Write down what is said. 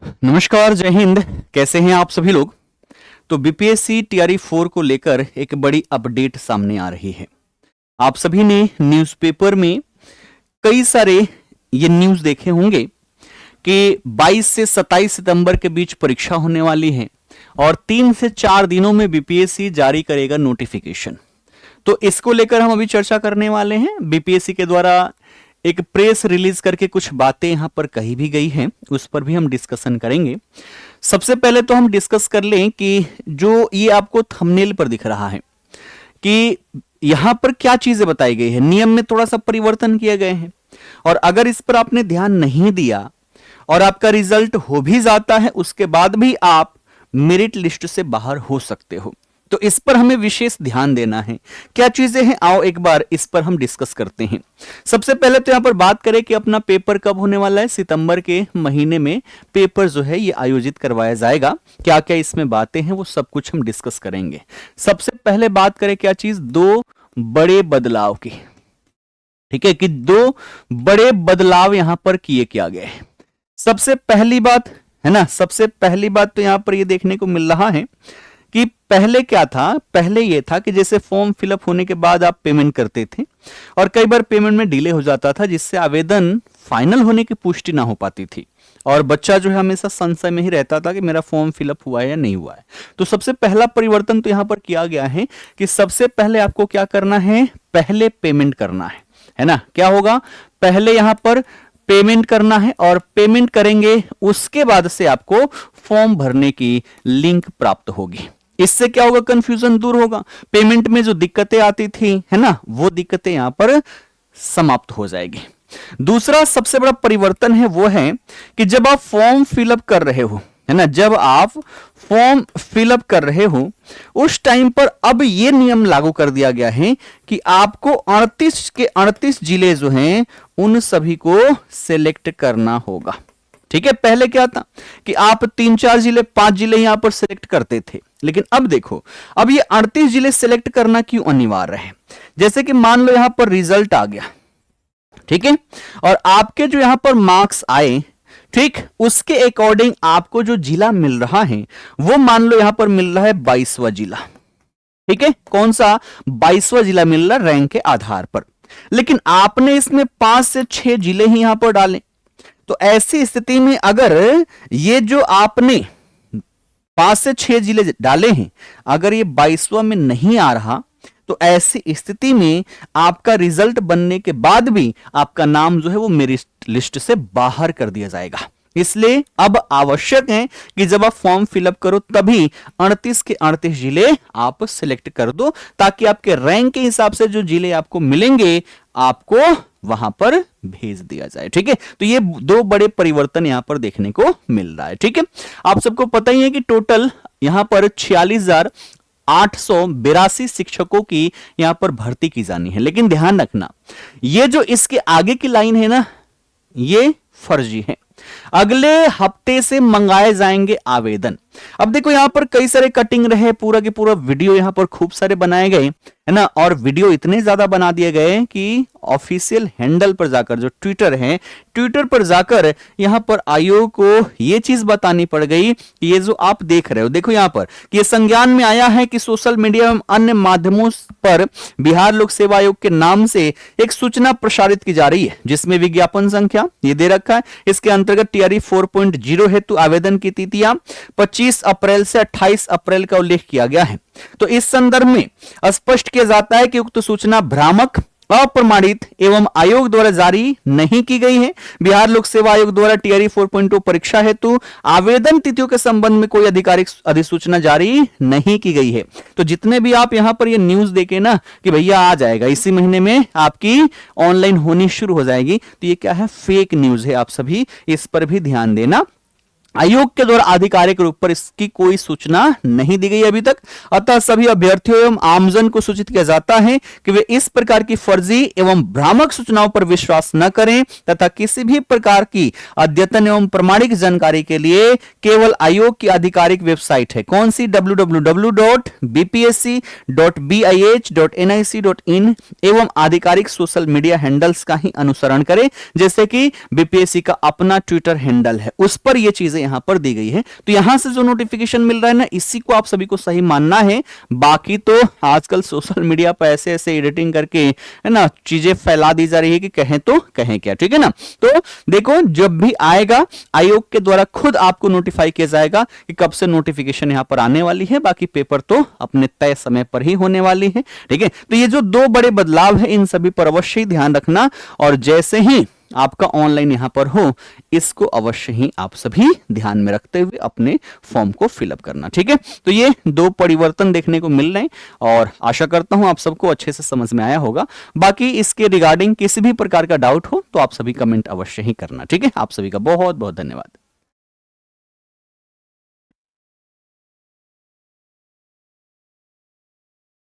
नमस्कार, जय हिंद। कैसे हैं आप सभी लोग। तो बीपीएससी टीआरई 4 को लेकर एक बड़ी अपडेट सामने आ रही है। आप सभी ने न्यूज़पेपर में कई सारे ये न्यूज़ देखे होंगे कि 22 से 27 सितंबर के बीच परीक्षा होने वाली है और 3 से 4 दिनों में बीपीएससी जारी करेगा नोटिफिकेशन। तो इसको लेकर हम अभी चर्चा करने वाले हैं। बीपीएससी के द्वारा एक प्रेस रिलीज करके कुछ बातें यहां पर कही भी गई हैं, उस पर भी हम डिस्कशन करेंगे। सबसे पहले तो हम डिस्कस कर लें कि जो ये आपको थंबनेल पर दिख रहा है कि यहां पर क्या चीजें बताई गई है। नियम में थोड़ा सा परिवर्तन किए गए हैं और अगर इस पर आपने ध्यान नहीं दिया और आपका रिजल्ट हो भी जाता है, उसके बाद भी आप मेरिट लिस्ट से बाहर हो सकते हो। तो इस पर हमें विशेष ध्यान देना है। क्या चीजें हैं, आओ एक बार इस पर हम डिस्कस करते हैं। सबसे पहले तो यहां पर बात करें कि अपना पेपर कब होने वाला है। सितंबर के महीने में पेपर जो है ये आयोजित करवाया जाएगा। क्या क्या इसमें बातें हैं वो सब कुछ हम डिस्कस करेंगे। सबसे पहले बात करें क्या चीज, दो बड़े बदलाव की। ठीक है कि दो बड़े बदलाव यहां पर किए क्या गए हैं। सबसे पहली बात है ना, सबसे पहली बात तो यहां पर ये देखने को मिल रहा है कि पहले क्या था। पहले ये था कि जैसे फॉर्म फिलअप होने के बाद आप पेमेंट करते थे और कई बार पेमेंट में डिले हो जाता था, जिससे आवेदन फाइनल होने की पुष्टि ना हो पाती थी और बच्चा जो है हमेशा संशय में ही रहता था कि मेरा फॉर्म फिलअप हुआ है या नहीं हुआ है। तो सबसे पहला परिवर्तन तो यहां पर किया गया है कि सबसे पहले आपको क्या करना है, पहले पेमेंट करना है ना। क्या होगा, पहले यहां पर पेमेंट करना है और पेमेंट करेंगे उसके बाद से आपको फॉर्म भरने की लिंक प्राप्त होगी। इससे क्या होगा, कंफ्यूजन दूर होगा। पेमेंट में जो दिक्कतें आती थी है ना, वो दिक्कतें यहां पर समाप्त हो जाएगी। दूसरा सबसे बड़ा परिवर्तन है वो है कि जब आप फॉर्म फिलअप कर रहे हो है ना, जब आप फॉर्म फिलअप कर रहे हो उस टाइम पर अब यह नियम लागू कर दिया गया है कि आपको 38 के 38 जिले जो हैं उन सभी को सिलेक्ट करना होगा। ठीक है, पहले क्या था कि आप 3-4 जिले 5 जिले यहां पर सिलेक्ट करते थे, लेकिन अब देखो अब ये 38 जिले सिलेक्ट करना क्यों अनिवार्य है। जैसे कि मान लो यहां पर रिजल्ट आ गया, ठीक है, और आपके जो यहां पर मार्क्स आए, ठीक, उसके अकॉर्डिंग आपको जो जिला मिल रहा है वो मान लो यहां पर मिल रहा है 22वां जिला। ठीक है, कौन सा, 22वां जिला मिल रहा रैंक के आधार पर, लेकिन आपने इसमें 5 से 6 जिले ही यहां पर डाले। तो ऐसी स्थिति में अगर ये जो आपने 5 से 6 जिले डाले हैं, अगर ये 22वां में नहीं आ रहा तो ऐसी स्थिति में आपका रिजल्ट बनने के बाद भी आपका नाम जो है वो मेरिट लिस्ट से बाहर कर दिया जाएगा। इसलिए अब आवश्यक है कि जब आप फॉर्म फिलअप करो तभी 38 के 38 जिले आप सिलेक्ट कर दो, ताकि आपके रैंक के हिसाब से जो जिले आपको मिलेंगे आपको वहां पर भेज दिया जाए। ठीक है, तो ये दो बड़े परिवर्तन यहां पर देखने को मिल रहा है। ठीक है, आप सबको पता ही है कि टोटल यहां पर 46,882 शिक्षकों की यहां पर भर्ती की जानी है। लेकिन ध्यान रखना, ये जो इसके आगे की लाइन है ना, ये फर्जी है। अगले हफ्ते से मंगाए जाएंगे आवेदन। अब देखो यहां पर कई सारे कटिंग रहे, पूरा के पूरा वीडियो यहां पर खूब सारे बनाए गए है ना, और वीडियो इतने ज्यादा बना दिए गए कि ऑफिशियल हैंडल पर जाकर, जो ट्विटर है, ट्विटर पर जाकर यहां पर आयोग को यह चीज बतानी पड़ गई कि ये जो आप देख रहे हो, देखो यहां पर कि ये संज्ञान में आया है कि सोशल मीडिया एवं अन्य माध्यमों पर बिहार लोक सेवा आयोग के नाम से एक सूचना प्रसारित की जा रही है, जिसमें विज्ञापन संख्या ये दे रखा है। इसके अंतर्गत टीआरई 4.0 हेतु आवेदन की तिथियां 25 अप्रैल से 28 अप्रैल का उल्लेख किया गया है। तो इस संदर्भ में स्पष्ट किया जाता है कि उक्त सूचना भ्रामक, अप्रमाणित एवं आयोग द्वारा जारी नहीं की गई है। बिहार लोक सेवा आयोग द्वारा टीआरई 4.0 परीक्षा हेतु आवेदन तिथियों के संबंध में कोई आधिकारिक अधिसूचना जारी नहीं की गई है। तो जितने भी आप यहां पर ये न्यूज देखे ना कि भैया आ जाएगा इसी महीने में आपकी ऑनलाइन होनी शुरू हो जाएगी, तो ये क्या है, फेक न्यूज है। आप सभी इस पर भी ध्यान देना। आयोग के द्वारा आधिकारिक रूप पर इसकी कोई सूचना नहीं दी गई अभी तक, अतः सभी अभ्यर्थियों एवं आमजन को सूचित किया जाता है कि वे इस प्रकार की फर्जी एवं भ्रामक सूचनाओं पर विश्वास न करें तथा किसी भी प्रकार की अद्यतन एवं प्रमाणिक जानकारी के लिए केवल आयोग की आधिकारिक वेबसाइट है, कौन सी, www.bpsc.bih.nic.in एवं आधिकारिक सोशल मीडिया हैंडल्स का ही अनुसरण करें, जैसे कि बीपीएससी का अपना ट्विटर हैंडल है, उस पर यह चीजें यहां पर दी गई है। तो यहां से जो नोटिफिकेशन मिल रहा है ना, इसी को आप सभी को सही मानना है। बाकी तो आजकल सोशल मीडिया पर ऐसे ऐसे एडिटिंग करके, है ना, चीजें फैला दी जा रही है कि कहें तो कहें क्या, ठीक है ना। तो देखो, जब भी आएगा आयोग के द्वारा खुद आपको नोटिफाई किया जाएगा कि कब से नोटिफिकेशन यहां पर आने वाली है। बाकी पेपर तो अपने तय समय पर ही होने वाली है, ठीक है। तो ये जो दो बड़े बदलाव है, इन सभी पर अवश्य ही ध्यान रखना, और जैसे ही आपका ऑनलाइन यहां पर हो, इसको अवश्य ही आप सभी ध्यान में रखते हुए अपने फॉर्म को फिलअप करना, ठीक है। तो ये दो परिवर्तन देखने को मिल रहे हैं और आशा करता हूं आप सबको अच्छे से समझ में आया होगा। बाकी इसके रिगार्डिंग किसी भी प्रकार का डाउट हो तो आप सभी कमेंट अवश्य ही करना, ठीक है। आप सभी का बहुत बहुत धन्यवाद।